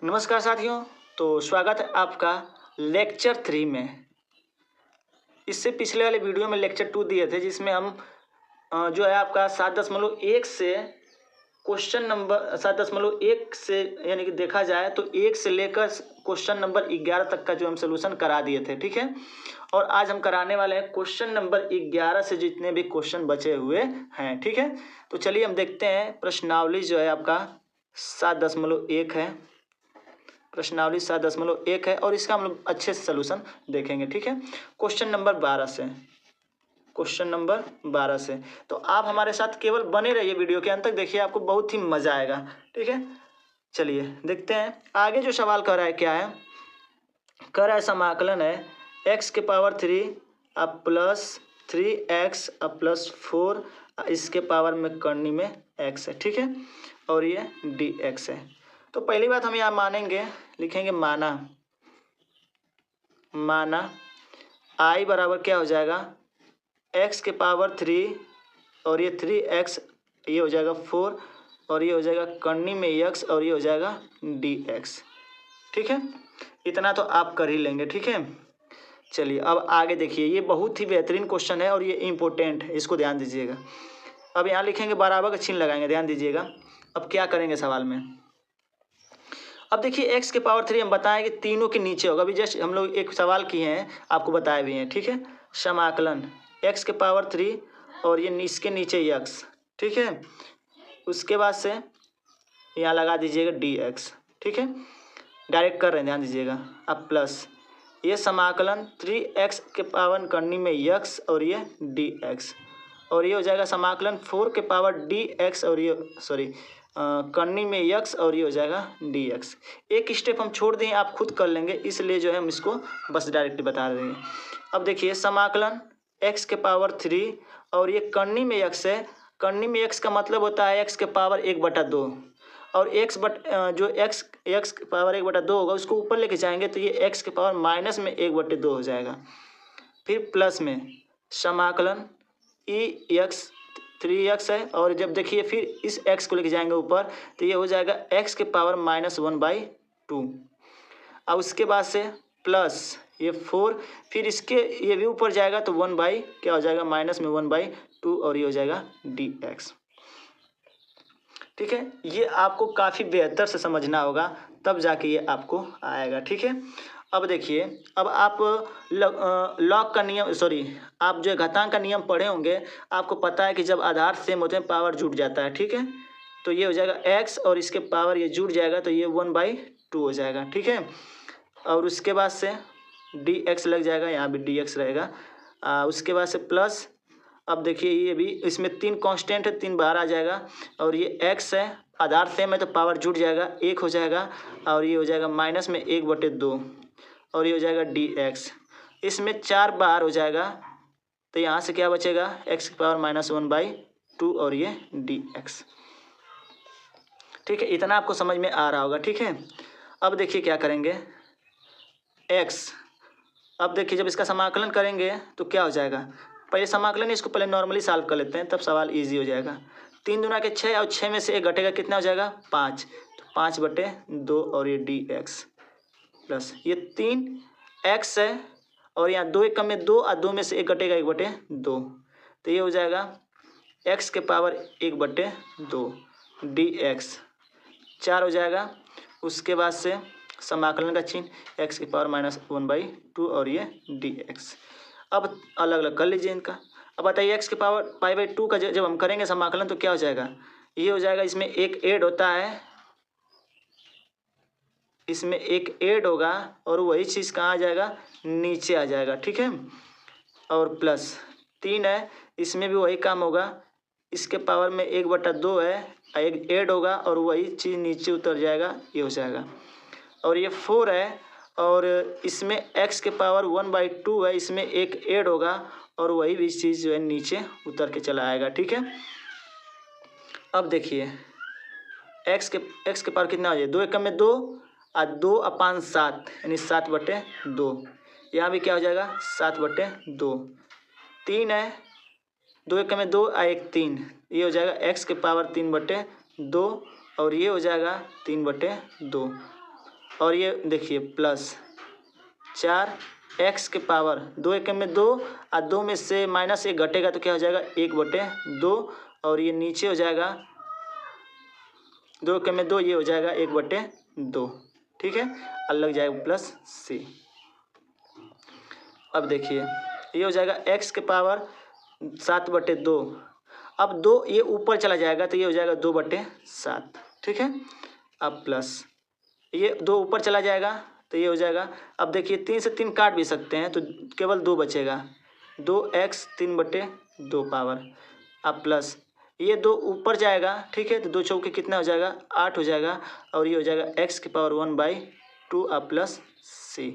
नमस्कार साथियों। तो स्वागत है आपका लेक्चर 3 में। इससे पिछले वाले वीडियो में लेक्चर 2 दिए थे, जिसमें हम जो है आपका 7.1 से क्वेश्चन नंबर 7.1 से यानी कि देखा जाए तो 1 से लेकर क्वेश्चन नंबर 11 तक का जो हम सोल्यूशन करा दिए थे। ठीक है, और आज हम कराने वाले हैं क्वेश्चन नंबर 11 से जितने भी क्वेश्चन बचे हुए हैं। ठीक है, तो चलिए हम देखते हैं। प्रश्नावली जो है आपका 7.1 है। प्रश्नावली 7.1 है और इसका हम लोग अच्छे से सोल्यूशन देखेंगे। ठीक है, क्वेश्चन नंबर 12 से तो आप हमारे साथ केवल बने रहिए, वीडियो के अंत तक देखिए, आपको बहुत ही मजा आएगा। ठीक है, चलिए देखते हैं आगे जो सवाल कर रहा है। क्या है कर रहा है? समाकलन है x के पावर 3 अब प्लस 3x अब प्लस 4 इसके पावर में करनी में x है। ठीक है, और ये dx है। तो पहली बात हम यहाँ मानेंगे, लिखेंगे माना i बराबर क्या हो जाएगा, x के पावर 3 और ये 3x, ये हो जाएगा 4 और ये हो जाएगा करनी में x और ये हो जाएगा dx। ठीक है, इतना तो आप कर ही लेंगे। ठीक है, चलिए अब आगे देखिए। ये बहुत ही बेहतरीन क्वेश्चन है और ये इम्पोर्टेंट है, इसको ध्यान दीजिएगा। अब यहाँ लिखेंगे बराबर का चिन्ह लगाएंगे, ध्यान दीजिएगा। अब क्या करेंगे सवाल में, अब देखिए x के पावर 3 हम बताएं कि तीनों के नीचे होगा। अभी जस्ट हम लोग एक सवाल किए हैं, आपको बताए भी हैं। ठीक है, समाकलन x के पावर 3 और ये इसके नीचे x। ठीक है, उसके बाद से यहाँ लगा दीजिएगा dx। ठीक है, डायरेक्ट कर रहे हैं, ध्यान दीजिएगा। अब प्लस ये समाकलन 3x के पावर करनी में x और ये dx, और ये हो जाएगा समाकलन 4 के पावर dx और ये करनी में x और ये हो जाएगा dx। एक स्टेप हम छोड़ दें, आप खुद कर लेंगे, इसलिए जो है हम इसको बस डायरेक्टली बता रहे हैं। अब देखिए समाकलन x के पावर 3 और ये करनी में x है। करनी में x का मतलब होता है x के पावर 1/2, और जो x के पावर 1/2 होगा उसको ऊपर लेके जाएंगे तो ये x के पावर माइनस में 1/2 हो जाएगा। फिर प्लस में समाकलन x 3x है, और जब देखिए फिर इस x को लेके जाएंगे ऊपर तो ये हो जाएगा x के पावर -1/2। अब उसके बाद से प्लस ये 4, फिर इसके ये भी ऊपर जाएगा तो क्या हो जाएगा, माइनस में 1/2 और ये हो जाएगा dx। ठीक है, ये आपको काफ़ी बेहतर से समझना होगा, तब जाके ये आपको आएगा। ठीक है, अब देखिए, अब आप लॉग का नियम आप जो घातांक का नियम पढ़े होंगे, आपको पता है कि जब आधार सेम होते हैं पावर जुड़ जाता है। ठीक है, तो ये हो जाएगा x और इसके पावर ये जुड़ जाएगा तो ये 1/2 हो जाएगा। ठीक है, और उसके बाद से dx लग जाएगा, यहाँ भी dx रहेगा। उसके बाद से प्लस, अब देखिए ये भी, इसमें 3 कांस्टेंट है, 3 बाहर आ जाएगा, और ये x है, आधार सेम है तो पावर जुड़ जाएगा, 1 हो जाएगा, और ये हो जाएगा माइनस में 1/2 और ये हो जाएगा dx। इसमें 4 बाहर हो जाएगा तो यहाँ से क्या बचेगा, x की पावर -1/2 और ये dx। ठीक है, इतना आपको समझ में आ रहा होगा। ठीक है, अब देखिए क्या करेंगे, x, अब देखिए जब इसका समाकलन करेंगे तो क्या हो जाएगा, पहले समाकलन इसको पहले नॉर्मली सॉल्व कर लेते हैं, तब सवाल इजी हो जाएगा। 3 दूना के 6 और 6 में से 1 घटेगा, कितना हो जाएगा 5, तो 5/2 और ये dx प्लस ये 3x है, और यहाँ 2 एकम में 2 और 2 में से 1 घटेगा 1/2, तो ये हो जाएगा x के पावर 1/2 dx, 4 हो जाएगा। उसके बाद से समाकलन का चिन्ह x की पावर -1/2 और ये dx। अब अलग अलग कर लीजिए इनका। अब बताइए x के पावर π/2 का जब हम करेंगे समाकलन तो क्या हो जाएगा, ये हो जाएगा, इसमें एक ऐड होता है, इसमें एक ऐड होगा और वही चीज़ कहाँ आ जाएगा, नीचे आ जाएगा। ठीक है, और प्लस 3 है, इसमें भी वही काम होगा, इसके पावर में 1/2 है, एक ऐड होगा और वही चीज़ नीचे उतर जाएगा, ये हो जाएगा। और ये 4 है और इसमें x के पावर 1/2 है, इसमें एक ऐड होगा और वही भी चीज़ जो है नीचे उतर के चला आएगा। ठीक है, अब देखिए x के पावर कितना हो जाए, 2 एकम में 2 और 2 अपान 7 यानी 7/2। यहाँ भी क्या हो जाएगा 7/2। 3 है, 2 एकम में 2 और 1 3, ये हो जाएगा x के पावर 3/2 और ये हो जाएगा 3/2। और ये देखिए प्लस 4 एक्स के पावर 2 एकम में 2 और 2 में से माइनस 1 घटेगा तो क्या हो जाएगा 1/2 और ये नीचे हो जाएगा 2 एकम में 2 ये हो जाएगा 1/2। ठीक है, और लग जाएगा प्लस सी। अब देखिए ये हो जाएगा एक्स के पावर 7/2। अब 2 ये ऊपर चला जाएगा तो ये हो जाएगा 2/7। ठीक है, अब प्लस ये 2 ऊपर चला जाएगा तो ये हो जाएगा। अब देखिए 3 से 3 काट भी सकते हैं तो केवल 2 बचेगा, 2x 3/2 पावर। अब प्लस ये 2 ऊपर जाएगा। ठीक है, तो 2 चौके कितना हो जाएगा 8 हो जाएगा और ये हो जाएगा x की पावर 1/2 अब प्लस c।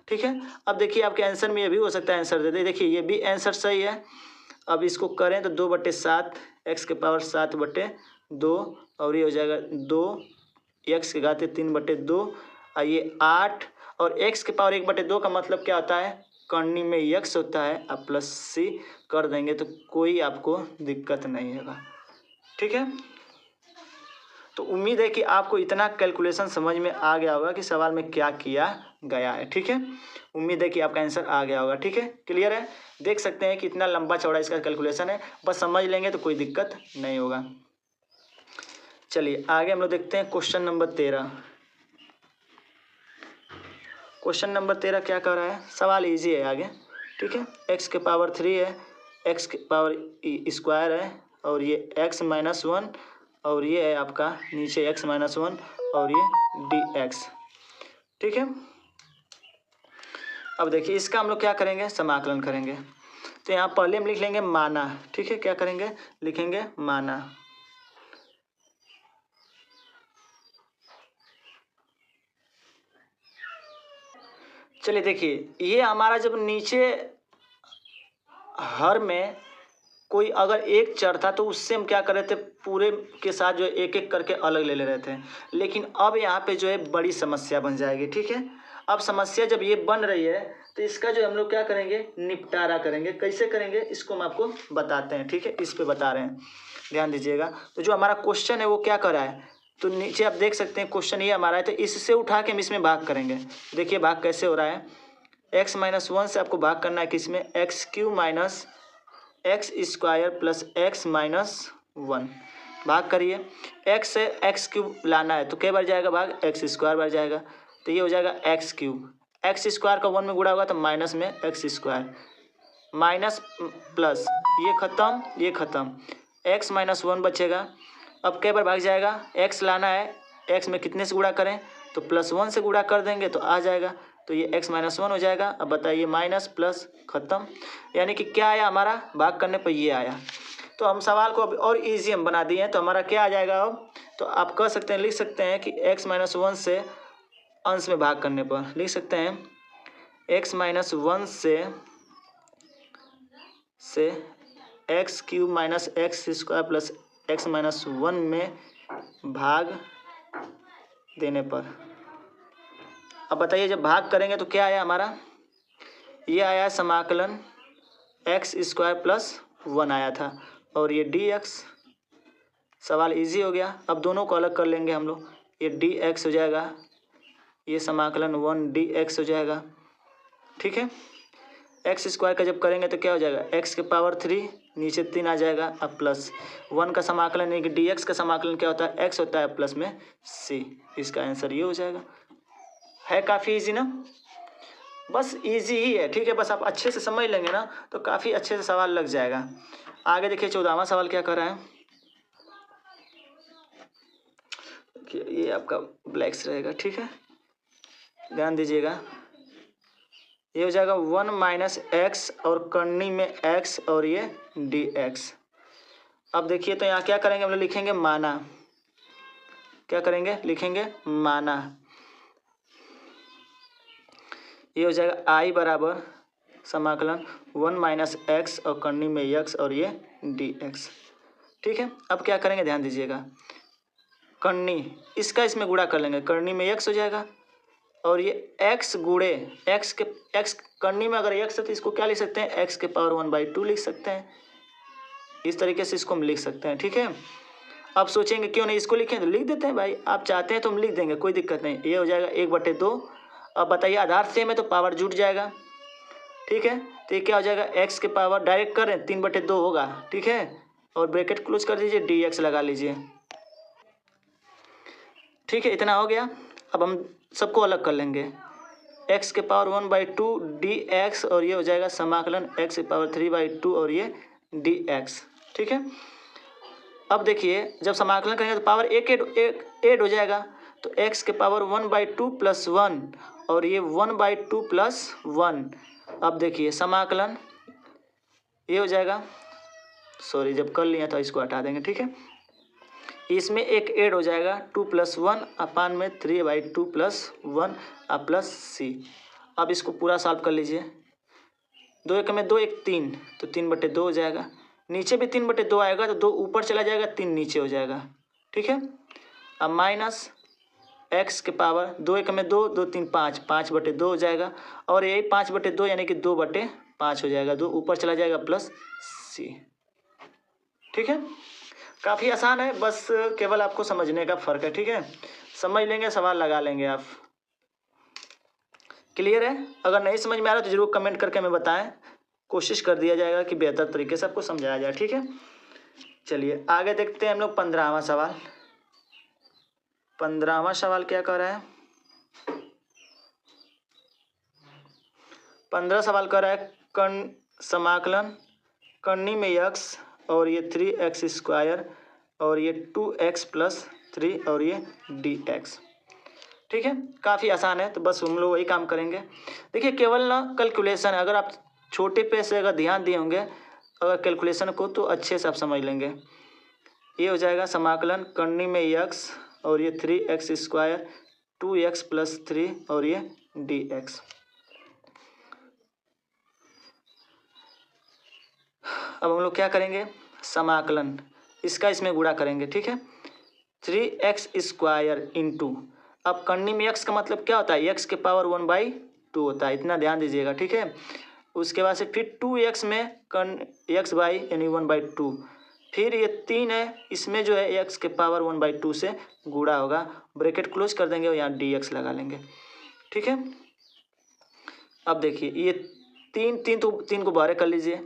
ठीक है, अब देखिए आपके आंसर में ये भी हो सकता है आंसर दे दे। देखिए ये भी आंसर सही है। अब इसको करें तो 2/7 x के पावर 7/2 और ये हो जाएगा 2 x के घाते 3/2 और ये 8 और x के पावर 1/2 का मतलब क्या होता है करनी में x होता है। अब प्लस c कर देंगे तो कोई आपको दिक्कत नहीं होगा। ठीक है, तो उम्मीद है कि आपको इतना कैलकुलेशन समझ में आ गया होगा कि सवाल में क्या किया गया है। ठीक है, उम्मीद है कि आपका आंसर आ गया होगा। ठीक है, क्लियर है, देख सकते हैं कि इतना लंबा चौड़ा इसका कैलकुलेशन है, बस समझ लेंगे तो कोई दिक्कत नहीं होगा। चलिए आगे हम लोग देखते हैं क्वेश्चन नंबर 13। क्वेश्चन नंबर 13 क्या कर रहा है, सवाल इजी है आगे। ठीक है, एक्स के पावर 3 है, एक्स के पावर स्क्वायर है और ये x-1 और ये है आपका नीचे x-1 और ये dx। ठीक है, अब देखिए इसका हम लोग क्या करेंगे समाकलन करेंगे। तो यहाँ पहले हम लिख लेंगे माना। ठीक है, क्या करेंगे लिखेंगे माना। चलिए देखिए ये हमारा जब नीचे हर में कोई अगर एक चर था तो उससे हम क्या कर रहे थे पूरे के साथ जो एक एक करके अलग ले रहे थे, लेकिन अब यहाँ पे जो है बड़ी समस्या बन जाएगी। ठीक है, अब समस्या जब ये बन रही है तो इसका जो हम लोग क्या करेंगे निपटारा करेंगे। कैसे करेंगे इसको हम आपको बताते हैं। ठीक है, इस पे बता रहे हैं, ध्यान दीजिएगा। तो जो हमारा क्वेश्चन है वो क्या कर रहा है, तो नीचे आप देख सकते हैं क्वेश्चन ये हमारा है, तो इससे उठा के हम इसमें भाग करेंगे। देखिए भाग कैसे हो रहा है, x-1 से आपको भाग करना है किसमें x³ - x² प्लस x-1 भाग करिए। x से x³ लाना है तो कई बार जाएगा भाग x² बार जाएगा तो ये हो जाएगा x³ x² का 1 में गुणा होगा तो माइनस में x² माइनस प्लस ये खत्म x-1 बचेगा। अब कई बार भाग जाएगा, x लाना है, x में कितने से गुणा करें तो +1 से गुणा कर देंगे तो आ जाएगा, तो ये x-1 हो जाएगा। अब बताइए माइनस प्लस खत्म, यानी कि क्या आया हमारा भाग करने पर ये आया। तो हम सवाल को अब और इजी हम बना दिए हैं, तो हमारा क्या आ जाएगा अब, तो आप कह सकते हैं लिख सकते हैं कि x-1 से अंश में भाग करने पर लिख सकते हैं x-1 से x³ - x² प्लस x-1 में भाग देने पर। अब बताइए जब भाग करेंगे तो क्या आया हमारा, ये आया समाकलन x² प्लस 1 आया था और ये dx। सवाल इजी हो गया। अब दोनों को अलग कर लेंगे हम लोग, ये dx हो जाएगा, ये समाकलन 1 dx हो जाएगा। ठीक है, x² का जब करेंगे तो क्या हो जाएगा x के पावर 3 नीचे 3 आ जाएगा। अब प्लस 1 का समाकलन यानी कि dx का समाकलन क्या होता है x होता है प्लस में c। इसका आंसर ये हो जाएगा। है काफ़ी इजी ना, बस इजी ही है। ठीक है, बस आप अच्छे से समझ लेंगे ना तो काफ़ी अच्छे से सवाल लग जाएगा। आगे देखिए 14वां सवाल क्या कर रहा है, ये आपका ब्लैक्स रहेगा। ठीक है, ध्यान दीजिएगा, ये हो जाएगा 1 - x और करनी में x और ये dx। अब देखिए तो यहाँ क्या करेंगे हम लोग लिखेंगे माना। क्या करेंगे लिखेंगे माना। ये हो जाएगा i बराबर समाकलन 1 - x और करनी में x और ये dx। ठीक है, अब क्या करेंगे ध्यान दीजिएगा, करनी इसका इसमें गुणा कर लेंगे, करनी में x हो जाएगा और ये x गुणे x करनी में अगर x है तो इसको क्या लिख सकते हैं x के पावर 1/2 लिख सकते हैं। इस तरीके से इसको हम लिख सकते हैं। ठीक है, अब सोचेंगे क्यों नहीं इसको लिखें, तो लिख देते हैं भाई, आप चाहते हैं तो हम लिख देंगे, कोई दिक्कत नहीं। ये हो जाएगा 1/2। अब बताइए आधार सेम है तो पावर जुट जाएगा, ठीक है। तो ये क्या हो जाएगा, x के पावर डायरेक्ट कर रहे हैं 3/2 होगा, ठीक है। और ब्रैकेट क्लोज कर दीजिए, dx लगा लीजिए, ठीक है। इतना हो गया। अब हम सबको अलग कर लेंगे, x के पावर 1/2 dx, और ये हो जाएगा समाकलन x के पावर 3/2 और ये dx, ठीक है। अब देखिए जब समाकलन करेंगे तो पावर एक ऐड हो जाएगा, तो x के पावर 1/2 + 1 और ये 1/2 + 1। अब देखिए समाकलन ये हो जाएगा, सॉरी जब कर लिया था इसको हटा देंगे, ठीक है। इसमें एक ऐड हो जाएगा 2 + 1 अपान में 3/2 + 1 प्लस c। अब इसको पूरा सॉल्व कर लीजिए, 2 एक में 2 एक 3, तो 3/2 हो जाएगा। नीचे भी 3/2 आएगा तो 2 ऊपर चला जाएगा, 3 नीचे हो जाएगा, ठीक है। अब माइनस x के पावर 2 एक में 2, 2 3 5, 5/2 हो जाएगा। और यही 5/2 यानी कि 2/5 हो जाएगा, 2 ऊपर चला जाएगा प्लस c, ठीक है। काफ़ी आसान है, बस केवल आपको समझने का फ़र्क है, ठीक है। समझ लेंगे सवाल लगा लेंगे आप। क्लियर है? अगर नहीं समझ में आ रहा तो जरूर कमेंट करके हमें बताएं, कोशिश कर दिया जाएगा कि बेहतर तरीके से आपको समझाया जाए, ठीक है। चलिए आगे देखते हैं हम लोग 15वां सवाल। 15वां सवाल क्या कह रहा है, 15 सवाल कर रहा है कर्ण समाकलन कर्णी में x और ये 3x² और ये 2x + 3 और ये dx, ठीक है। काफ़ी आसान है, तो बस हम लोग वही काम करेंगे। देखिए केवल ना कैलकुलेशन, अगर आप छोटे पे से अगर ध्यान दिए होंगे अगर कैलकुलेशन को, तो अच्छे से आप समझ लेंगे। ये हो जाएगा समाकलन कर्णी में x और ये 3x², 2x + 3 और ये dx। अब हम लोग क्या करेंगे, समाकलन इसका इसमें गुणा करेंगे, ठीक है। 3x² इंटू, अब कर्णी में x का मतलब क्या होता है, x के पावर 1/2 होता है, इतना ध्यान दीजिएगा, ठीक है। उसके बाद से फिर 2x में कर्ण x बाई यानी 1/2, फिर ये 3 है, इसमें जो है x के पावर 1/2 से गुणा होगा, ब्रैकेट क्लोज कर देंगे और यहाँ dx लगा लेंगे, ठीक है। अब देखिए ये 3 को बाहर कर लीजिए,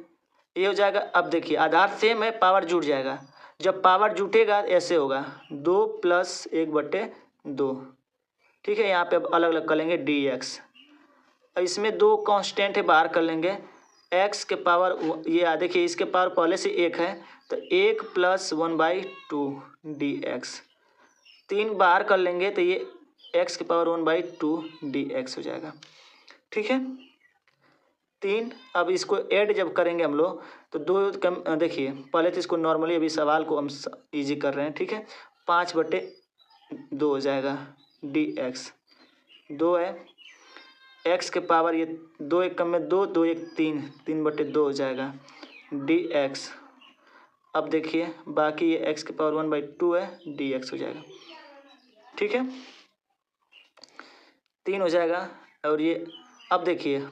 ये हो जाएगा। अब देखिए आधार सेम है, पावर जुट जाएगा, जब पावर जुटेगा ऐसे होगा 2 + 1/2, ठीक है। यहाँ पे अब अलग अलग कर लेंगे dx, इसमें 2 कांस्टेंट है बाहर कर लेंगे, x के पावर ये देखिए इसके पावर पहले से 1 है, तो 1 + 1/2 dx, 3 बाहर कर लेंगे तो ये x के पावर 1/2 dx हो जाएगा, ठीक है। 3, अब इसको ऐड जब करेंगे हम लोग तो 2 कम, देखिए पहले तो इसको नॉर्मली अभी सवाल को हम इजी कर रहे हैं, ठीक है। 5/2 हो जाएगा dx, 2 है, x के पावर ये 2 एक कम में 2, 2 एक 3, 3/2 हो जाएगा dx। अब देखिए बाकी ये x के पावर 1/2 है, dx हो जाएगा, ठीक है। 3 हो जाएगा और ये, अब देखिए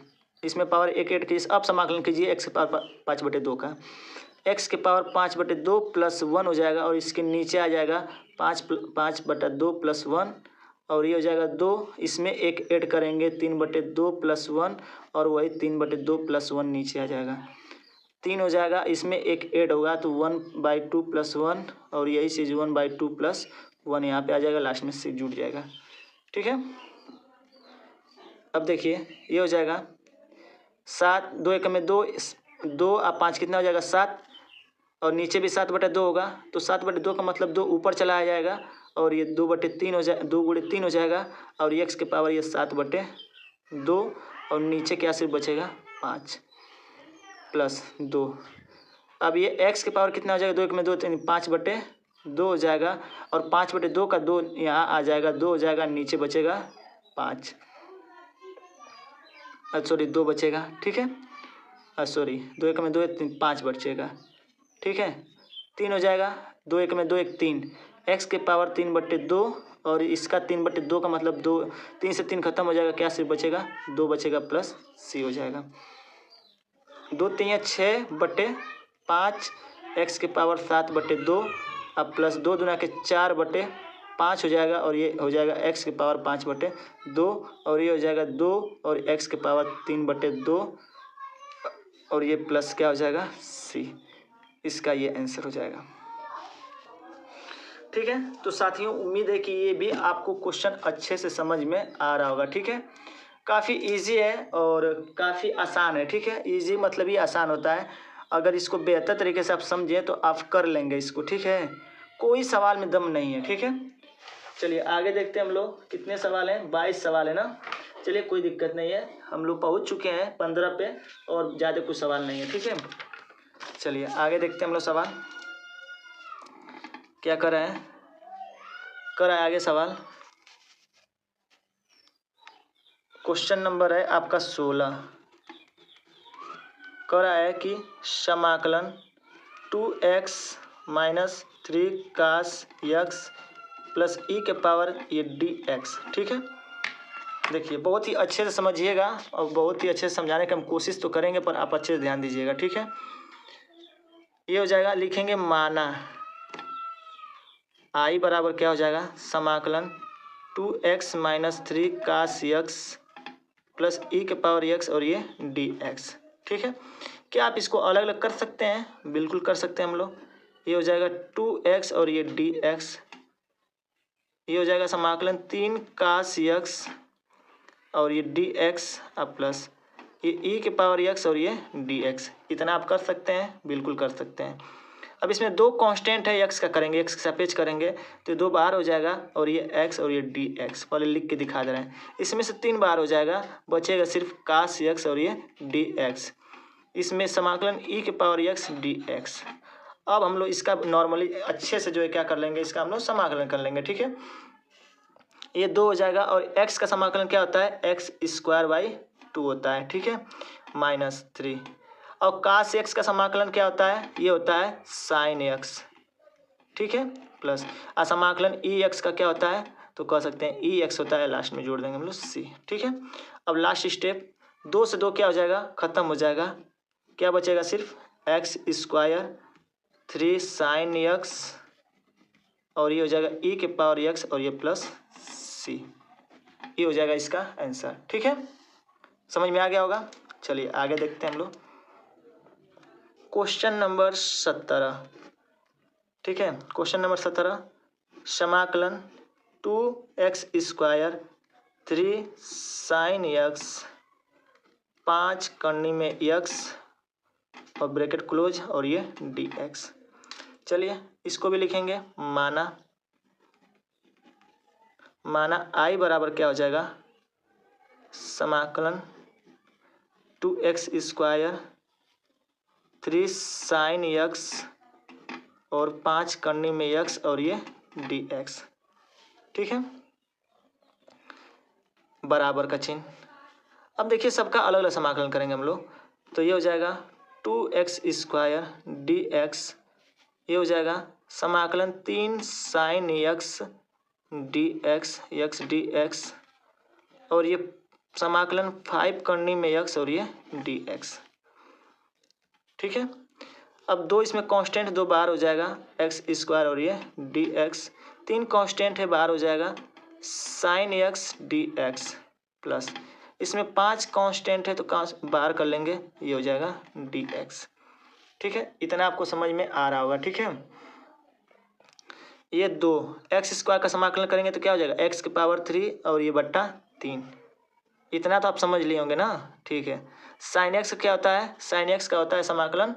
इसमें पावर एक ऐड कीजिए, अब समाकलन कीजिए x के पावर 5/2 का, x के पावर 5/2 + 1 हो जाएगा, और इसके नीचे आ जाएगा 5/2 + 1 और ये हो जाएगा 2, इसमें एक ऐड करेंगे 3/2 + 1 और वही 3/2 + 1 नीचे आ जाएगा, 3 हो जाएगा, इसमें एक ऐड होगा तो 1/2 + 1 और यही चीज़ 1/2 + 1 यहाँ पे आ जाएगा, लास्ट में से जुड़ जाएगा, ठीक है। अब देखिए ये हो जाएगा 7, 2 एक में 2, 2 और 5 कितना हो जाएगा 7, और नीचे भी 7/2 होगा, तो 7/2 का मतलब 2 ऊपर चला आ जाएगा और ये 2/3 हो जाए, 2 × 3 हो जाएगा, और x के पावर ये 7/2 और नीचे क्या सिर्फ बचेगा 5 + 2। अब ये x के पावर कितना हो जाएगा, 2 एक में 2, 5/2 हो जाएगा, और 5/2 का 2 यहाँ आ जाएगा, 2 हो जाएगा, नीचे बचेगा 5, सॉरी 2 बचेगा, ठीक है। सॉरी 2 एक में 2, 5 बचेगा, ठीक है। 3 हो जाएगा, 2 एक में 2, 1 3, x के पावर 3/2 और इसका 3/2 का मतलब 2, 3 से 3 खत्म हो जाएगा, क्या सिर्फ बचेगा 2 बचेगा प्लस c हो जाएगा, 2 3 6/5, x के पावर 7/2 अब प्लस 2 दूना के 4/5 हो जाएगा और ये हो जाएगा x की पावर 5/2 और ये हो जाएगा 2 और x की पावर 3/2 और ये प्लस क्या हो जाएगा c। इसका ये आंसर हो जाएगा। ठीक है, तो साथियों उम्मीद है कि ये भी आपको क्वेश्चन अच्छे से समझ में आ रहा होगा। ठीक है, काफ़ी इजी है और काफ़ी आसान है। ठीक है, इजी मतलब ही आसान होता है। अगर इसको बेहतर तरीके से आप समझें तो आप कर लेंगे इसको। ठीक है, कोई सवाल में दम नहीं है। ठीक है, चलिए आगे देखते हैं हम लोग। कितने सवाल हैं? 22 सवाल है ना। चलिए कोई दिक्कत नहीं है, हम लोग पहुंच चुके हैं 15 पे और ज़्यादा कुछ सवाल नहीं है। ठीक है, चलिए आगे देखते हैं हम लोग। सवाल क्या कर रहे हैं? कर रहा है आगे सवाल। क्वेश्चन नंबर है आपका 16। कह रहा है कि समाकलन 2x minus 3 cos x plus e के पावर ये dx। ठीक है, देखिए बहुत ही अच्छे से समझिएगा और बहुत ही अच्छे से समझाने की हम कोशिश तो करेंगे, पर आप अच्छे से ध्यान दीजिएगा। ठीक है, ये हो जाएगा, लिखेंगे माना i बराबर क्या हो जाएगा, समाकलन 2x minus 3 cos x plus e के पावर x और ये dx। ठीक है, क्या आप इसको अलग अलग कर सकते हैं? बिल्कुल कर सकते हैं हम लोग। ये हो जाएगा 2x और ये dx। ये हो जाएगा समाकलन 3 cos x और ये dx अब प्लस ये e के पावर x और ये dx। इतना आप कर सकते हैं, बिल्कुल कर सकते हैं। अब इसमें दो कांस्टेंट है, x का करेंगे, x के सापेक्ष करेंगे तो 2 बार हो जाएगा और ये x और ये dx पहले लिख के दिखा दे रहे हैं। इसमें से 3 बार हो जाएगा, बचेगा सिर्फ cos x और ये dx। इसमें समाकलन e के पावर x dx। अब हम लोग इसका नॉर्मली अच्छे से जो है क्या कर लेंगे, इसका हम लोग समाकलन कर लेंगे। ठीक है, ये 2 हो जाएगा और x का समाकलन क्या होता है, x²/2 होता है। ठीक है, -3 और cos x का समाकलन क्या होता है, ये होता है sin x। ठीक है, प्लस समाकलन ex का क्या होता है, तो कह सकते हैं ex होता है, लास्ट में जोड़ देंगे हम लोग c। ठीक है, अब लास्ट स्टेप 2 से 2 क्या हो जाएगा, खत्म हो जाएगा। क्या बचेगा, सिर्फ x² 3 sin x और ये हो जाएगा e के पावर x और ये प्लस c। ये हो जाएगा इसका आंसर। ठीक है, समझ में आ गया होगा। चलिए आगे देखते हैं हम लोग। Question number 17। ठीक है, क्वेश्चन नंबर 17 समाकलन 2x² 3 sin x 5 करनी में x और ब्रैकेट क्लोज और ये dx। चलिए इसको भी लिखेंगे माना i बराबर क्या हो जाएगा, समाकलन 2x² 3 sin x और 5 करनी में x और ये dx। ठीक है, बराबर का चिन्ह। अब देखिए सबका अलग अलग समाकलन करेंगे हम लोग, तो ये हो जाएगा 2x² dx। ये हो जाएगा समाकलन 3 sin x dx x dx और ये समाकलन 5 करनी में x और ये dx। ठीक है, अब 2 इसमें कांस्टेंट 2 बाहर हो जाएगा, x² और ये dx। 3 कांस्टेंट है, बाहर हो जाएगा sin x dx प्लस इसमें 5 कांस्टेंट है तो बाहर कर लेंगे, ये हो जाएगा dx। ठीक है, इतना आपको समझ में आ रहा होगा। ठीक है, ये 2 x² का समाकलन करेंगे तो क्या हो जाएगा, x के पावर 3 और ये बट्टा 3। इतना तो आप समझ लिए होंगे ना। ठीक है, sin x क्या होता है, sin x का होता है समाकलन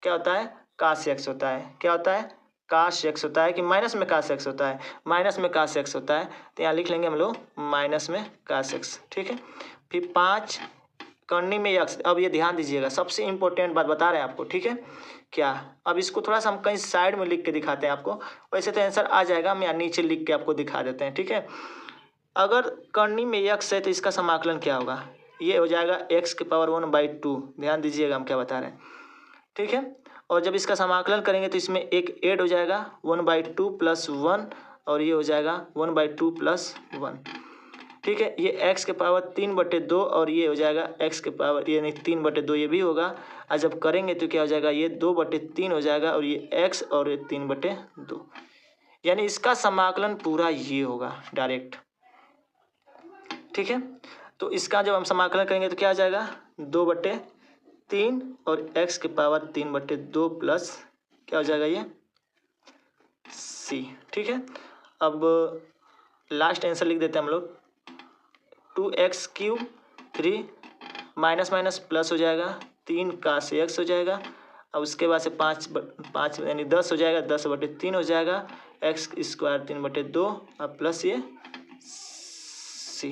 क्या होता है, cos x होता है। क्या होता है, cos x होता है कि माइनस में cos x होता है, माइनस में cos x होता है, तो यहाँ लिख लेंगे हम लोग माइनस में cos x। ठीक है, फिर 5 करनी में x। अब ये ध्यान दीजिएगा, सबसे इंपॉर्टेंट बात बता रहे हैं आपको। ठीक है, क्या, अब इसको थोड़ा सा हम कहीं साइड में लिख के दिखाते हैं आपको, वैसे तो आंसर आ जाएगा, हम यहाँ नीचे लिख के आपको दिखा देते हैं। ठीक है, अगर करनी में x है तो इसका समाकलन क्या होगा, ये हो जाएगा x के पावर 1/2। ध्यान दीजिएगा हम क्या बता रहे हैं। ठीक है, और जब इसका समाकलन करेंगे तो इसमें एक ऐड हो जाएगा 1/2 + 1 और ये हो जाएगा 1/2 + 1। ठीक है। ये x के पावर 3/2 और ये हो जाएगा x के पावर ये नहीं 3/2 ये भी होगा। और जब करेंगे तो क्या हो जाएगा, ये 2/3 हो जाएगा और ये x और ये 3/2, यानी इसका समाकलन पूरा ये होगा डायरेक्ट। ठीक है, तो इसका जब हम समाकलन करेंगे तो क्या आ जाएगा, 2/3 और x के पावर 3/2 प्लस क्या हो जाएगा ये c। ठीक है, अब लास्ट आंसर लिख देते हैं हम लोग, 2x³ 3 माइनस माइनस प्लस हो जाएगा, 3 का से x हो जाएगा और उसके बाद से 5 यानी 10 हो जाएगा, 10/3 हो जाएगा, x² 3/2 और प्लस ये c,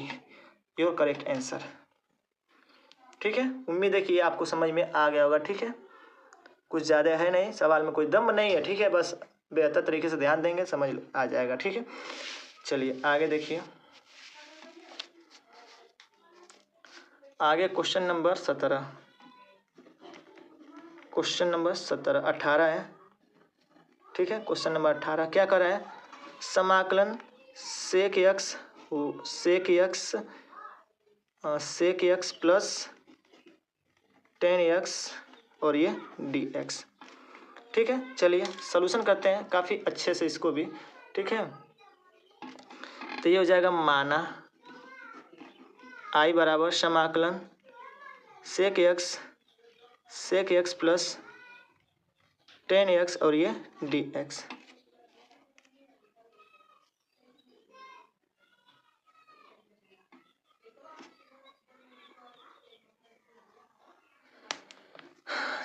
योर करेक्ट आंसर। ठीक है, उम्मीद है कि ये आपको समझ में आ गया होगा। ठीक है, कुछ ज़्यादा है नहीं, सवाल में कोई दम नहीं है। ठीक है, बस बेहतर तरीके से ध्यान देंगे समझ आ जाएगा। ठीक है, चलिए आगे देखिए। आगे क्वेश्चन नंबर 17, क्वेश्चन नंबर 18 है। ठीक है, क्वेश्चन नंबर 18 क्या कर रहा है, समाकलन सेक x प्लस tan x और ये dx। ठीक है, चलिए सॉल्यूशन करते हैं काफ़ी अच्छे से इसको भी। ठीक है, तो ये हो जाएगा माना I बराबर समाकलन सेक x प्लस tan x और ये dx।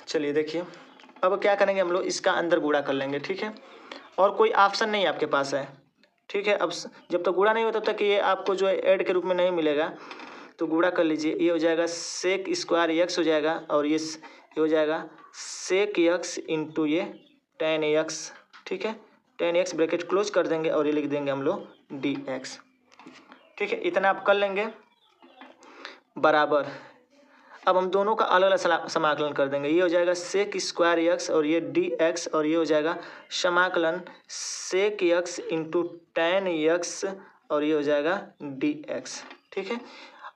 चलिए देखिए, अब क्या करेंगे हम लोग, इसका अंदर गुणा कर लेंगे। ठीक है, और कोई ऑप्शन नहीं आपके पास है। ठीक है, अब जब तक गुणा नहीं होता तब तक ये आपको जो है ऐड के रूप में नहीं मिलेगा, तो गुणा कर लीजिए। ये हो जाएगा सेक स्क्वायर x हो जाएगा और ये हो जाएगा सेक x इंटू ये tan x। ठीक है, tan x ब्रैकेट क्लोज कर देंगे और ये लिख देंगे हम लोग dx। ठीक है, इतना आप कर लेंगे बराबर। अब हम दोनों का अलग अलग समाकलन कर देंगे। ये हो जाएगा सेक स्क्वायर x और ये dx और ये हो जाएगा समाकलन सेक x इंटू tan x और ये हो जाएगा dx। ठीक है,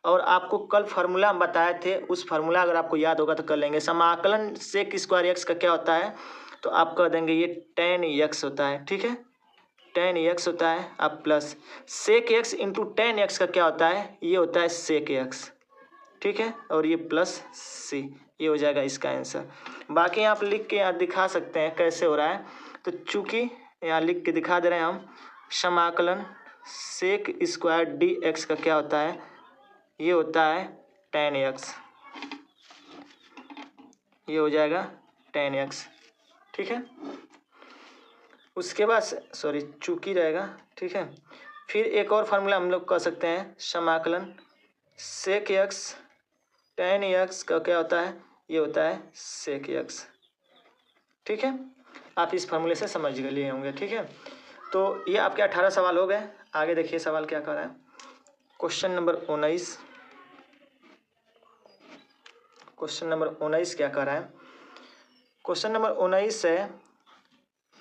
और आपको कल फार्मूला हम बताए थे, उस फार्मूला अगर आपको याद होगा तो कर लेंगे। समाकलन सेक स्क्वायर x का क्या होता है, तो आप कह देंगे ये tan x होता है। ठीक है, tan x होता है, अब plus sec x into tan x का क्या होता है, ये होता है सेक x। ठीक है, और ये प्लस c, ये हो जाएगा इसका आंसर। बाकी आप लिख के यहाँ दिखा सकते हैं कैसे हो रहा है, तो चूँकि यहाँ लिख के दिखा दे रहे हैं हम, समाकलन सेक स्क्वायर dx का क्या होता है, ये होता है tan x, ये हो जाएगा tan x। ठीक है, उसके बाद सॉरी चूँकि रहेगा। ठीक है, फिर एक और फार्मूला हम लोग कर सकते हैं, समाकलन सेक x tan x का क्या होता है, ये होता है सेक x। ठीक है, आप इस फार्मूले से समझ लिए होंगे। ठीक है, तो ये आपके 18 सवाल हो गए। आगे देखिए सवाल क्या कर रहा है, क्वेश्चन नंबर 19। क्वेश्चन नंबर 19 क्या कर रहा है, क्वेश्चन नंबर 19 है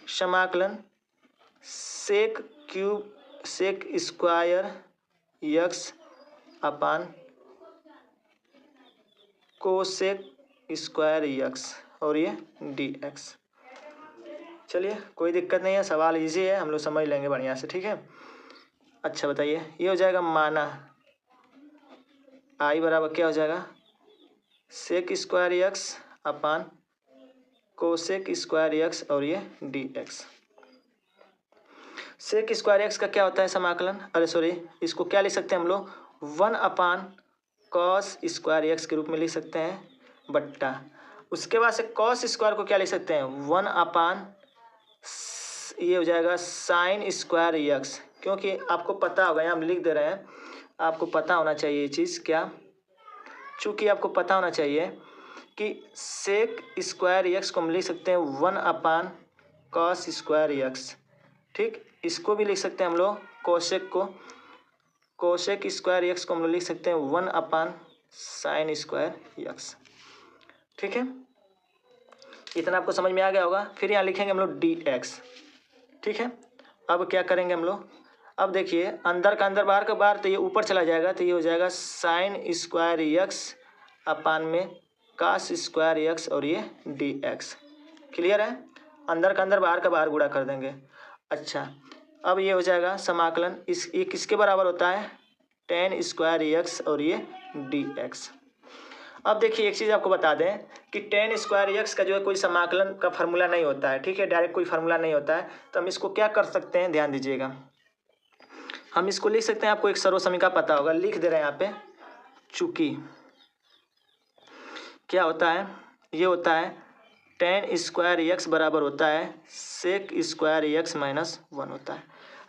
समाकलन सेक स्क्वायर x अपान कोसेक स्क्वायर x और ये dx। चलिए कोई दिक्कत नहीं है, सवाल इजी है, हम लोग समझ लेंगे बढ़िया से। ठीक है, अच्छा बताइए, ये हो जाएगा माना I बराबर क्या हो जाएगा, सेक स्क्वायर x अपान कोसेक स्क्वायर x और ये dx। सेक स्क्वायर x का क्या होता है समाकलन, अरे सॉरी, इसको क्या लिख सकते हैं हम लोग, 1 कॉस स्क्वायर x के रूप में लिख सकते हैं बट्टा, उसके बाद से कॉस स्क्वायर को क्या लिख सकते हैं, 1 ये हो जाएगा साइन स्क्वायर x। क्योंकि आपको पता होगा, यहाँ हम लिख दे रहे हैं, आपको पता होना चाहिए ये चीज़ क्या, चूँकि आपको पता होना चाहिए कि सेक स्क्वायर x को हम लिख सकते हैं 1 कॉस स्क्वायर x। ठीक, इसको भी लिख सकते हैं हम लोग कोसेक स्क्वायर x को हम लोग लिख सकते हैं 1 साइन स्क्वायर x। ठीक है, इतना आपको समझ में आ गया होगा। फिर यहाँ लिखेंगे हम लोग dx। ठीक है, अब क्या करेंगे हम लोग, अब देखिए अंदर का अंदर बाहर का बाहर, तो ये ऊपर चला जाएगा, तो ये हो जाएगा साइन स्क्वायर यक्स अपान में कास स्क्वायर यक्स और ये डी एक्स। क्लियर है? अंदर का अंदर बाहर का बाहर गुणा कर देंगे। अच्छा, अब ये हो जाएगा समाकलन, ये किसके बराबर होता है? टेन स्क्वायर यक्स और ये डी एक्स। अब देखिए एक चीज़ आपको बता दें कि टेन स्क्वायर यक्स का जो है कोई समाकलन का फार्मूला नहीं होता है, ठीक है, डायरेक्ट कोई फार्मूला नहीं होता है। तो हम इसको क्या कर सकते हैं, ध्यान दीजिएगा, हम इसको लिख सकते हैं, आपको एक सर्वसमीका पता होगा, लिख दे रहे हैं यहाँ पे, चूंकि क्या होता है, ये होता है टेन स्क्वायर यक्स बराबर होता है सेक स्क्वायर यक्स माइनस 1 होता है।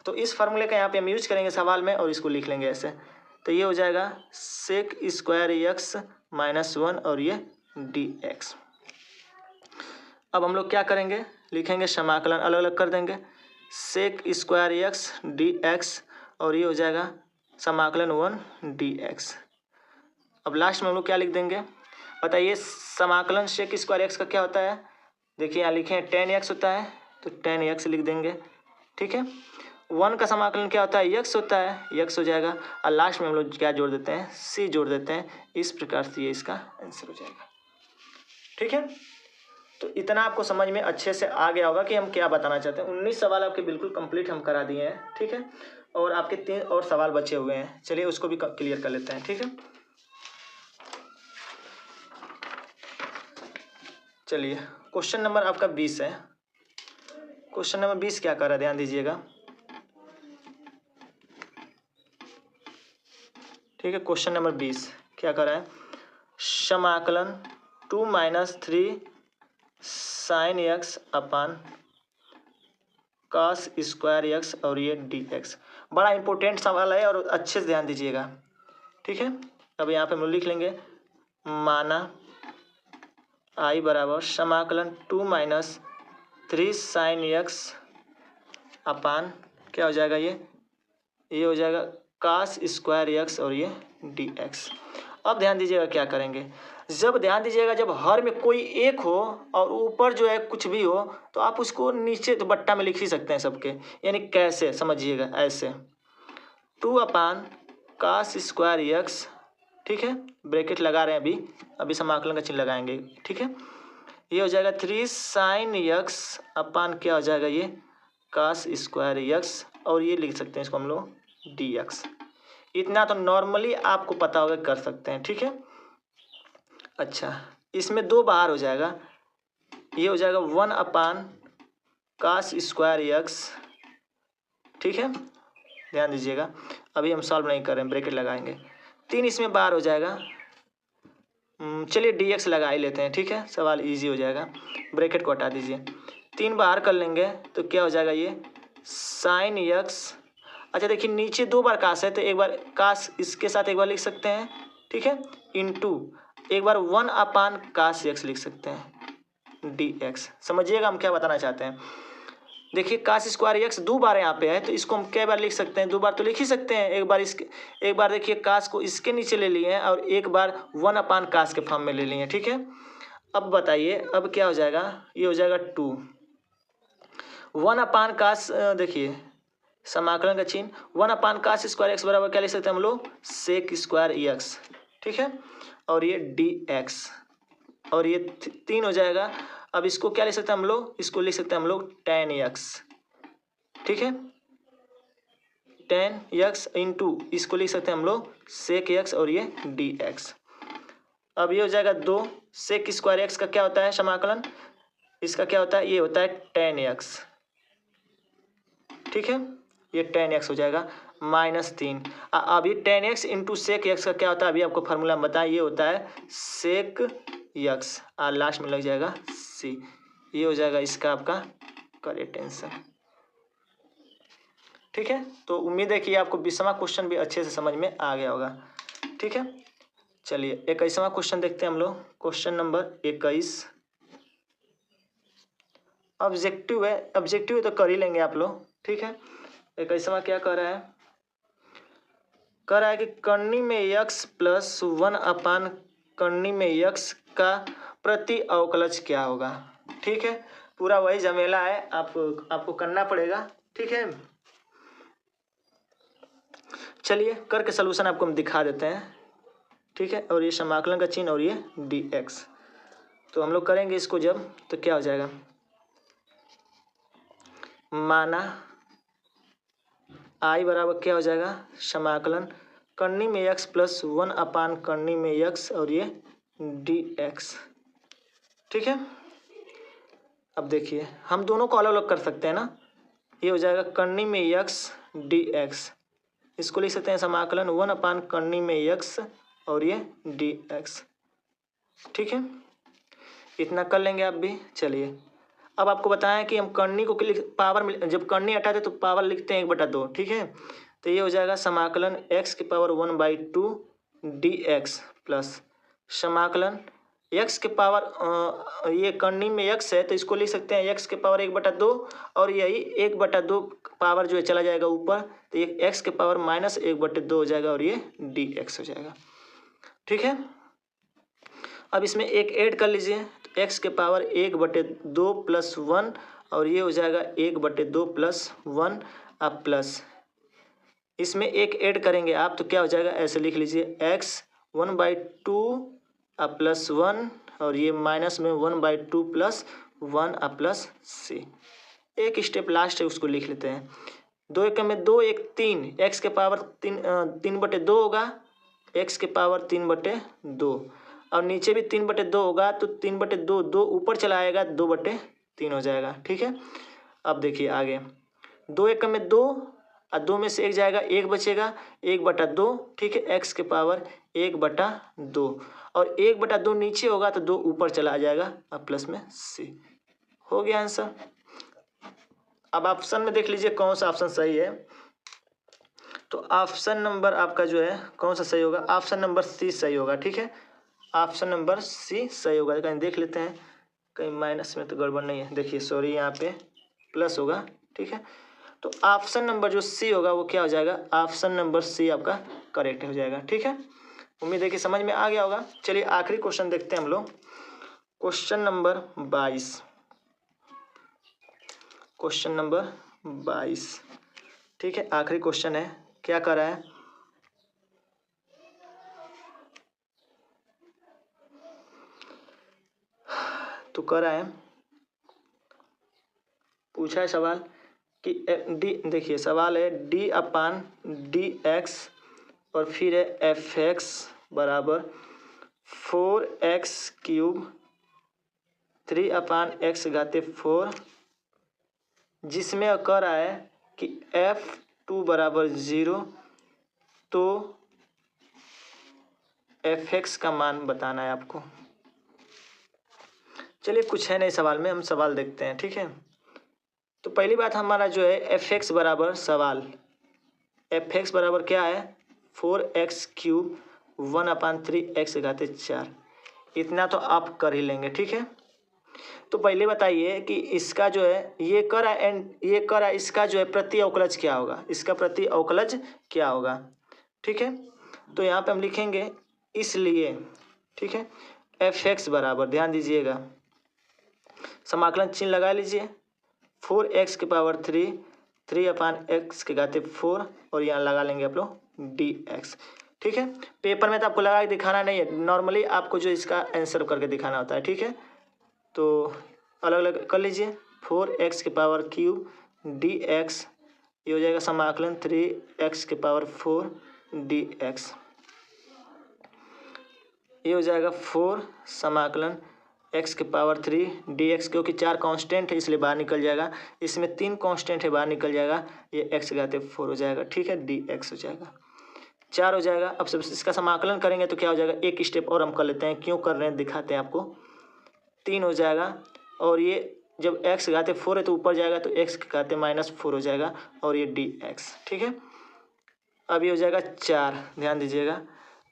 तो इस फार्मूले का यहाँ पे हम यूज करेंगे सवाल में और इसको लिख लेंगे ऐसे। तो ये हो जाएगा सेक स्क्वायर यक्स माइनस 1 और ये डी एक्स। अब हम लोग क्या करेंगे, लिखेंगे समाकलन अलग अलग कर देंगे, sec square x d x और ये हो जाएगा समाकलन 1 डी एक्स। अब लास्ट में हम लोग क्या लिख देंगे बताइए, समाकलन सेक स्क्वायर एक्स का क्या होता है? देखिए यहाँ लिखे हैं 10x होता है, तो 10x लिख देंगे, ठीक है। 1 का समाकलन क्या होता है? x होता है, x हो जाएगा, और लास्ट में हम लोग क्या जोड़ देते हैं? c जोड़ देते हैं। इस प्रकार से ये इसका आंसर हो जाएगा, ठीक है। तो इतना आपको समझ में अच्छे से आ गया होगा कि हम क्या बताना चाहते हैं। 19 सवाल आपके बिल्कुल कंप्लीट हम करा दिए हैं, ठीक है, और आपके 3 और सवाल बचे हुए हैं। चलिए उसको भी क्लियर कर लेते हैं, ठीक है। चलिए क्वेश्चन नंबर आपका 20 है। क्वेश्चन नंबर 20 क्या कर रहा है, ध्यान दीजिएगा, ठीक है। क्वेश्चन नंबर 20 क्या कर रहा है, समाकलन 2 - 3 साइन यक्स अपान कास स्क्वायर यक्स और ये डी एक्स। बड़ा इंपॉर्टेंट सवाल है और अच्छे से ध्यान दीजिएगा, ठीक है। अब यहाँ पे हम लिख लेंगे, माना आई बराबर समाकलन 2 - 3 साइन यक्स अपान क्या हो जाएगा, ये हो जाएगा कास स्क्वायर यक्स और ये डी एक्स। अब ध्यान दीजिएगा क्या करेंगे, जब ध्यान दीजिएगा जब हर में कोई एक हो और ऊपर जो है कुछ भी हो, तो आप उसको नीचे तो बट्टा में लिख ही सकते हैं सबके। यानी कैसे समझिएगा, ऐसे 2 अपान कास स्क्वायर यक्स, ठीक है, ब्रैकेट लगा रहे हैं, अभी समाकलन का चिन्ह लगाएंगे, ठीक है। ये हो जाएगा 3 साइन यक्स अपान क्या हो जाएगा, ये कास स्क्वायर यक्स और ये लिख सकते हैं इसको हम लोग डी एक्स। इतना तो नॉर्मली आपको पता होगा, कर सकते हैं, ठीक है। अच्छा, इसमें 2 बाहर हो जाएगा, ये हो जाएगा 1 अपान कास स्क्वायर यक्स, ठीक है, ध्यान दीजिएगा, अभी हम सॉल्व नहीं कर रहे हैं, ब्रैकेट लगाएंगे। 3 इसमें बाहर हो जाएगा, चलिए डी एक्स लगा ही लेते हैं, ठीक है, सवाल इजी हो जाएगा। ब्रैकेट को हटा दीजिए, 3 बाहर कर लेंगे तो क्या हो जाएगा, ये साइन यक्स। अच्छा देखिए नीचे 2 बार कास है, तो एक बार कास इसके साथ एक बार लिख सकते हैं, ठीक है, इनटू एक बार 1 अपान कास एक्स लिख सकते हैं डी एक्स। समझिएगा हम क्या बताना चाहते हैं। देखिए कास स्क्वायर एक्स 2 बार यहाँ पे है, तो इसको हम कई बार लिख सकते हैं, 2 बार तो लिख ही सकते हैं। एक बार देखिए कास को इसके नीचे ले लिए हैं और एक बार 1 अपान कास के फॉर्म में ले लिए हैं, ठीक है। अब बताइए अब क्या हो जाएगा, ये हो जाएगा 2 1 अपान कास, देखिए समाकलन का चिन्ह 1 अपान कास स्क्वायर एक्स बराबर क्या लिख सकते हैं हम लोग, सेक स्क्वायर एक्स, ठीक है, और ये डी एक्स और ये 3 हो जाएगा। अब इसको क्या लिख सकते हैं हम लोग, इसको लिख सकते हैं हम लोग tan x, ठीक है, tan x इंटू इसको लिख सकते हैं हम लोग सेक x और ये dx। अब ये हो जाएगा 2 सेक स्क्वायर एक्स का क्या होता है समाकलन, इसका क्या होता है, ये होता है tan x, ठीक है, ये tan x हो जाएगा -3। अब ये tan x into sec x का क्या होता है, अभी आपको फार्मूला बताएं, ये होता है सेक यक्स और लास्ट में लग जाएगा सी। ये हो जाएगा इसका आपका करेक्ट आंसर, ठीक है। तो उम्मीद है कि आपको 20वां क्वेश्चन भी अच्छे से समझ में आ गया होगा, ठीक है। चलिए 21वां क्वेश्चन देखते हैं हम लोग। क्वेश्चन नंबर 21 ऑब्जेक्टिव है, ऑब्जेक्टिव तो कर ही लेंगे आप लोग, ठीक है। 21वां क्या कर रहा है, कि कर्णी में यक्स प्लस 1 अपान कर्णी में यक्स का प्रति अवकलज क्या होगा, ठीक है। पूरा वही झमेला है, आपको करना पड़ेगा, ठीक है। चलिए करके सलूशन आपको हम दिखा देते हैं, ठीक है। और ये समाकलन का चिन्ह और ये dx, तो हम लोग करेंगे इसको जब, तो क्या हो जाएगा, माना आई बराबर क्या हो जाएगा, समाकलन करनी में x प्लस 1 अपान करनी में x और ये dx, ठीक है। अब देखिए हम दोनों को अलग अलग कर सकते हैं ना, ये हो जाएगा करनी में x dx, इसको लिख सकते हैं समाकलन 1 अपान करनी में x और ये dx, ठीक है। इतना कर लेंगे आप भी। चलिए अब आपको बताएं कि हम करनी को पावर, जब करनी हटाते तो पावर लिखते हैं 1/2, ठीक है। तो ये हो जाएगा समाकलन x की पावर 1/2 dx प्लस समाकलन x के पावर, ये करनी में x है तो इसको लिख सकते हैं x के पावर 1/2 और यही 1/2 पावर जो है चला जाएगा ऊपर, तो ये x के पावर -1/2 हो जाएगा और ये dx हो जाएगा, ठीक है। अब इसमें एक ऐड कर लीजिए, तो x के पावर 1/2 प्लस 1 और ये हो जाएगा 1/2 प्लस 1, अब प्लस इसमें एक ऐड करेंगे आप तो क्या हो जाएगा, ऐसे लिख लीजिए x 1/2 अब प्लस 1 और ये माइनस में 1/2 प्लस 1 अब प्लस c। एक स्टेप लास्ट है उसको लिख लेते हैं, 2 एकम में 2 1 3, x के पावर 3/2 होगा, x के पावर 3/2 और नीचे भी 3/2 होगा तो 3/2 2 ऊपर चला आएगा 2/3 हो जाएगा, ठीक है। अब देखिए आगे 2 एकम में 2 और 2 में से 1 जाएगा, 1 बचेगा 1/2, ठीक है। x के पावर 1/2 और 1/2 नीचे होगा तो 2 ऊपर चला आ जाएगा, अब प्लस में c। हो गया आंसर। अब ऑप्शन में देख लीजिए कौन सा ऑप्शन सही है, तो ऑप्शन नंबर आपका जो है कौन सा सही होगा, ऑप्शन नंबर सी सही होगा, ठीक है। ऑप्शन नंबर सी सही होगा। कहीं देख लेते हैं, कहीं माइनस में तो गड़बड़ नहीं है, देखिए सॉरी यहाँ पे प्लस होगा, ठीक है। तो ऑप्शन नंबर जो सी होगा वो क्या हो जाएगा, ऑप्शन नंबर सी आपका करेक्ट हो जाएगा, ठीक है। उम्मीद है कि समझ में आ गया होगा। चलिए आखिरी क्वेश्चन देखते हैं हम लोग, क्वेश्चन नंबर 22, क्वेश्चन नंबर 22, ठीक है। आखिरी क्वेश्चन है, क्या कर रहा है, तो कर रहा है, पूछा है सवाल कि डी, देखिए सवाल है d/dx और फिर है fx बराबर 4x³ 3/x⁴, जिसमें कह रहा है कि f2 बराबर 0, तो fx का मान बताना है आपको। चलिए कुछ है नहीं सवाल में, हम सवाल देखते हैं, ठीक है। तो पहली बात हमारा जो है fx बराबर सवाल, fx बराबर क्या है 4x³ 1/3x⁴, इतना तो आप कर ही लेंगे, ठीक है। तो पहले बताइए कि इसका जो है ये कर एंड ये कर, इसका जो है प्रति अवकलज क्या होगा, इसका प्रति अवकलज क्या होगा, ठीक है। तो यहाँ पे हम लिखेंगे इसलिए, ठीक है, fx बराबर, ध्यान दीजिएगा समाकलन चिन्ह लगा लीजिए, 4x की पावर 3 3/x⁴ और यहाँ लगा लेंगे आप लोग dx, ठीक है। पेपर में तो आपको लगा के दिखाना नहीं है, नॉर्मली आपको जो इसका आंसर करके दिखाना होता है, ठीक है। तो अलग अलग कर लीजिए, 4x³ dx, ये हो जाएगा समाकलन 3x⁴ dx, ये हो जाएगा 4 समाकलन x⁴ dx, क्योंकि 4 कांस्टेंट है इसलिए बाहर निकल जाएगा, इसमें 3 कांस्टेंट है बाहर निकल जाएगा, ये x⁴ हो जाएगा, ठीक है, dx हो जाएगा 4 हो जाएगा। अब सब इसका समाकलन करेंगे तो क्या हो जाएगा, एक स्टेप और हम कर लेते हैं, क्यों कर रहे हैं दिखाते हैं आपको, 3 हो जाएगा और ये जब x⁴ है तो ऊपर जाएगा तो x⁻⁻4 हो जाएगा और ये dx, ठीक है। अब ये हो जाएगा 4, ध्यान दीजिएगा,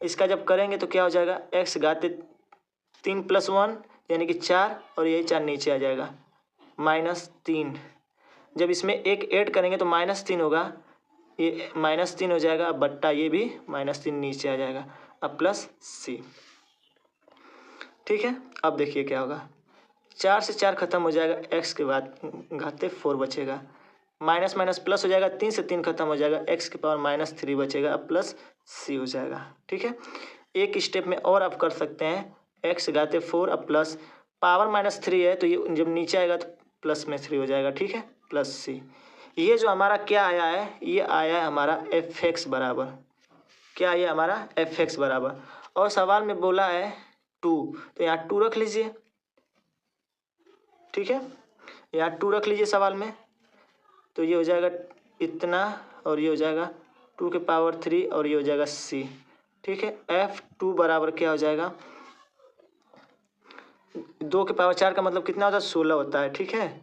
इसका जब करेंगे तो क्या हो जाएगा, x⁻3 + 1 यानी कि 4 और यही 4 नीचे आ जाएगा -3, जब इसमें एक ऐड करेंगे तो -3 होगा, ये -3 हो जाएगा, बट्टा ये भी -3 नीचे आ जाएगा, अब प्लस c, ठीक है। अब देखिए क्या होगा, 4 से 4 खत्म हो जाएगा, x के बाद घाते 4 बचेगा, माइनस माइनस प्लस हो जाएगा, 3 से 3 खत्म हो जाएगा, एक्स की पावर -3 बचेगा, अब प्लस सी हो जाएगा। ठीक है, एक स्टेप में और आप कर सकते हैं, एक्स घाते 4 अब प्लस पावर -3 है तो ये जब नीचे आएगा तो प्लस में 3 हो जाएगा। ठीक है, प्लस सी। ये जो हमारा क्या आया है, ये आया है हमारा एफ एक्स बराबर क्या, ये हमारा एफ एक्स बराबर, और सवाल में बोला है 2 तो यहाँ 2 रख लीजिए। ठीक है, यहाँ 2 रख लीजिए सवाल में, तो ये हो जाएगा इतना और ये हो जाएगा 2 के पावर 3 और ये हो जाएगा सी। ठीक है, F2 बराबर क्या हो जाएगा, 2 के पावर 4 का मतलब कितना होता है, 16 होता है। ठीक है,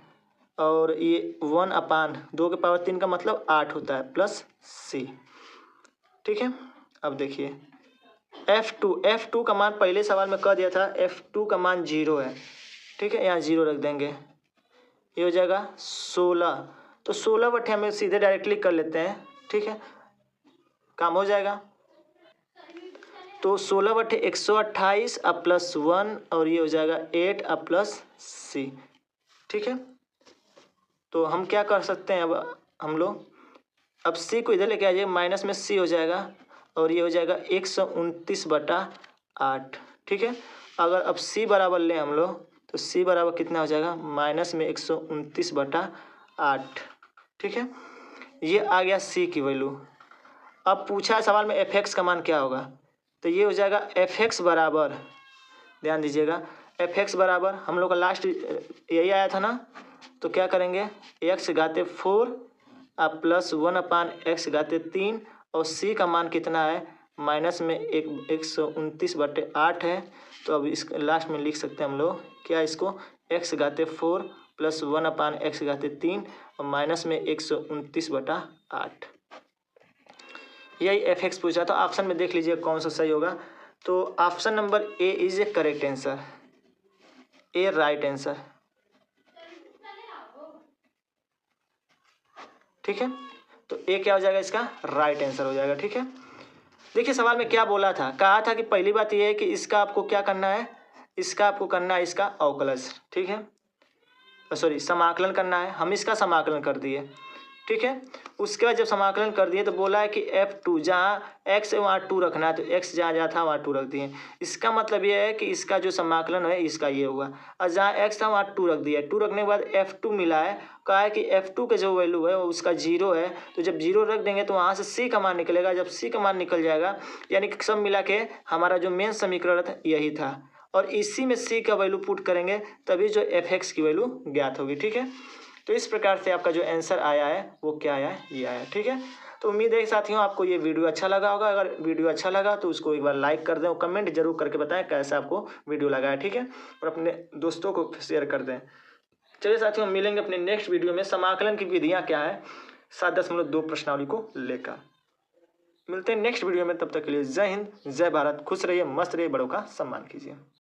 और ये 1/2 के पावर 3 का मतलब 8 होता है, प्लस सी। ठीक है, अब देखिए F2 का मान पहले सवाल में कह दिया था, F2 का मान 0 है। ठीक है, यहाँ 0 रख देंगे, ये हो जाएगा 16, तो 16 बटे हमें सीधे डायरेक्टली कर लेते हैं। ठीक है, काम हो जाएगा, तो 16 बटे 128 अब प्लस 1 और ये हो जाएगा 8 अब प्लस सी। ठीक है, तो हम क्या कर सकते हैं, अब हम लोग अब सी को इधर लेके आ जाइए, माइनस में सी हो जाएगा और ये हो जाएगा 129/8। ठीक है, अगर अब सी बराबर लें हम लोग तो सी बराबर कितना हो जाएगा, माइनस में 129/8। ठीक है, ये आ गया सी की वैल्यू। अब पूछा है सवाल में एफ एक्स का मान क्या होगा, तो ये हो जाएगा एफ एक्स बराबर, ध्यान दीजिएगा, एफ एक्स बराबर हम लोग का लास्ट यही आया था ना, तो क्या करेंगे, एक्स घाते 4 अब प्लस 1/x घाते 3 और सी का मान कितना है, माइनस में 129/8 है, तो अब इस लास्ट में लिख सकते हैं हम लोग क्या, इसको x घाते 4 प्लस 1/x घाते 3 और माइनस में 129/8। यही एफ एक्स पूछा था। ऑप्शन में देख लीजिए कौन सा सही होगा, तो option number A is A correct answer, A right answer. ठीक है, तो ए क्या हो जाएगा, इसका राइट आंसर हो जाएगा। ठीक है, देखिए सवाल में क्या बोला था, कहा था कि पहली बात यह है कि इसका आपको क्या करना है, इसका आपको करना है इसका अवकलज। ठीक है, सॉरी समाकलन करना है, हम इसका समाकलन कर दिए। ठीक है, उसके बाद जब समाकलन कर दिए तो बोला है कि F2 जहाँ x है वहाँ 2 रखना है, तो x जहाँ जहाँ था वहाँ 2 रख दिए। इसका मतलब ये है कि इसका जो समाकलन है इसका ये होगा, और जहाँ x था वहाँ 2 रख दिया। 2 रखने के बाद F2 मिला है, कहा है कि F2 के जो वैल्यू है वो उसका 0 है, तो जब 0 रख देंगे तो वहाँ से c का मान निकलेगा। जब c का मान निकल जाएगा यानी कि सब मिला के हमारा जो मेन समीकरण था यही था, और इसी में c का वैल्यू पुट करेंगे तभी जो एफ एक्स की वैल्यू ज्ञात होगी। ठीक है, तो इस प्रकार से आपका जो आंसर आया है वो क्या आया है, ये आया है। ठीक है, तो उम्मीद है साथियों आपको ये वीडियो अच्छा लगा होगा। अगर वीडियो अच्छा लगा तो उसको एक बार लाइक कर दें और कमेंट जरूर करके बताएं कैसा आपको वीडियो लगा है। ठीक है, और अपने दोस्तों को शेयर कर दें। चलिए साथियों, मिलेंगे अपने नेक्स्ट वीडियो में, समाकलन की विधियाँ क्या है 7.2 प्रश्नावली को लेकर। मिलते हैं नेक्स्ट वीडियो में, तब तक के लिए जय हिंद, जय भारत, खुश रहिए, मस्त रहिए, बड़ों का सम्मान कीजिए।